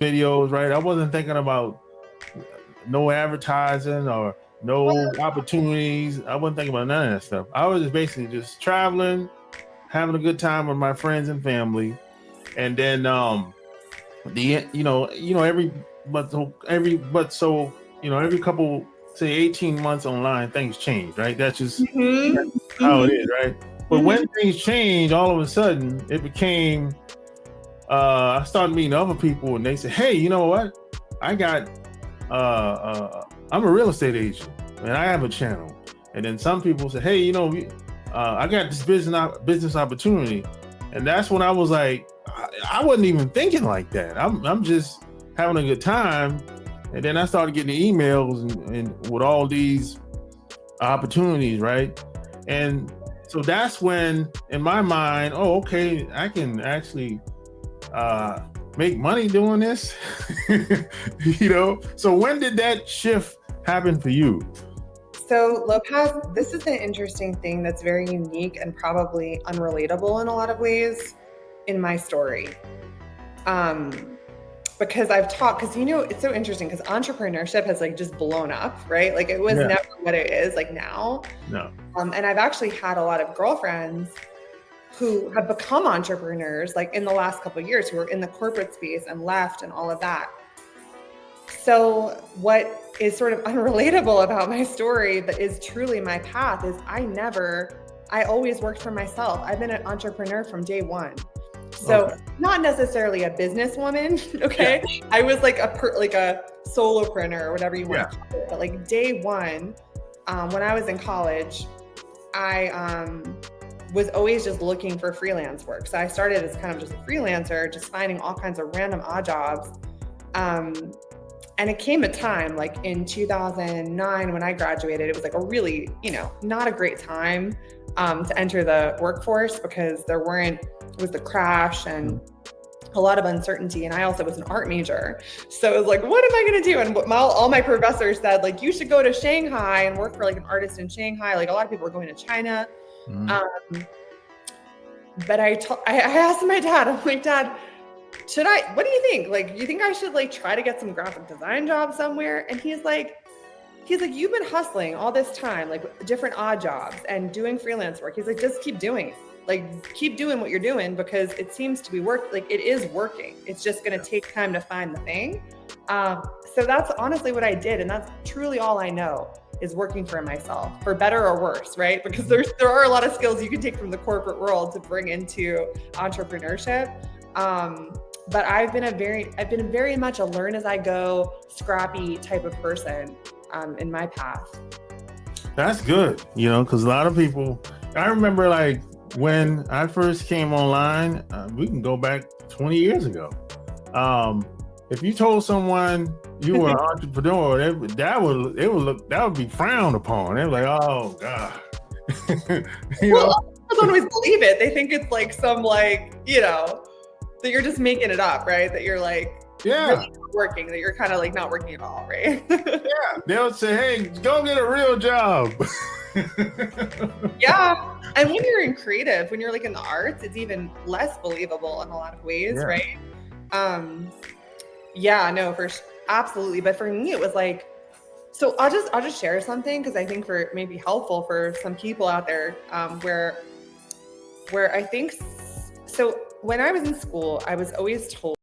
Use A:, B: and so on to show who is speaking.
A: videos, right? I wasn't thinking about no advertising or no opportunities. I wasn't thinking about none of that stuff. I was just basically just traveling, having a good time with my friends and family. And then the every couple, say 18 months online, things change, right? That's
B: Mm-hmm.
A: how it
B: Mm-hmm.
A: is, right? But when things change, all of a sudden it became I started meeting other people, and they said, "Hey, you know what? I got I'm a real estate agent, and I have a channel." And then some people said, "Hey, I got this business opportunity," and that's when I was like, I wasn't even thinking like that. I'm just having a good time, and then I started getting the emails and with all these opportunities, right? And so that's when, in my mind, oh, okay, I can actually make money doing this. So when did that shift happen for you?
B: So Lopez, this is an interesting thing that's very unique and probably unrelatable in a lot of ways in my story. Because it's so interesting because entrepreneurship has like just blown up, right? Like it was never what it is like now.
A: No.
B: And I've actually had a lot of girlfriends who have become entrepreneurs like in the last couple of years, who are in the corporate space and left and all of that. So what is sort of unrelatable about my story, but is truly my path, is I always worked for myself. I've been an entrepreneur from day one. So not necessarily a businesswoman, okay? Yeah. I was like a solopreneur or whatever you want to call it. But like day one, when I was in college, I was always just looking for freelance work. So I started as kind of just a freelancer, just finding all kinds of random odd jobs. And it came a time like in 2009 when I graduated, it was like a really, not a great time to enter the workforce because it was the crash and a lot of uncertainty. And I also was an art major. So it was like, what am I going to do? And all my professors said, like, you should go to Shanghai and work for like an artist in Shanghai. Like a lot of people were going to China. But I asked my dad, I'm like, Dad, what do you think? Like, do you think I should like try to get some graphic design job somewhere? And he's like, you've been hustling all this time, like different odd jobs and doing freelance work. He's like, just keep doing it. Like, keep doing what you're doing because it seems to be it is working. It's just going to take time to find the thing. So that's honestly what I did. And that's truly all I know is working for myself, for better or worse, right? Because there are a lot of skills you can take from the corporate world to bring into entrepreneurship. But I've been very much a learn as I go, scrappy type of person in my path.
A: That's good, because a lot of people, I remember like when I first came online, we can go back 20 years ago. If you told someone you were an entrepreneur, that would be frowned upon. They're like, oh God.
B: People don't always believe it. They think it's like some that you're just making it up, right? That you're like, really working, that you're kind of like not working at all, right?
A: Yeah. They'll say, hey, go get a real job.
B: Yeah. And when you're in creative, when you're like in the arts, it's even less believable in a lot of ways, right? Absolutely. But for me, it was like, so I'll just share something because I think it may be helpful for some people out there where I think, so when I was in school, I was always told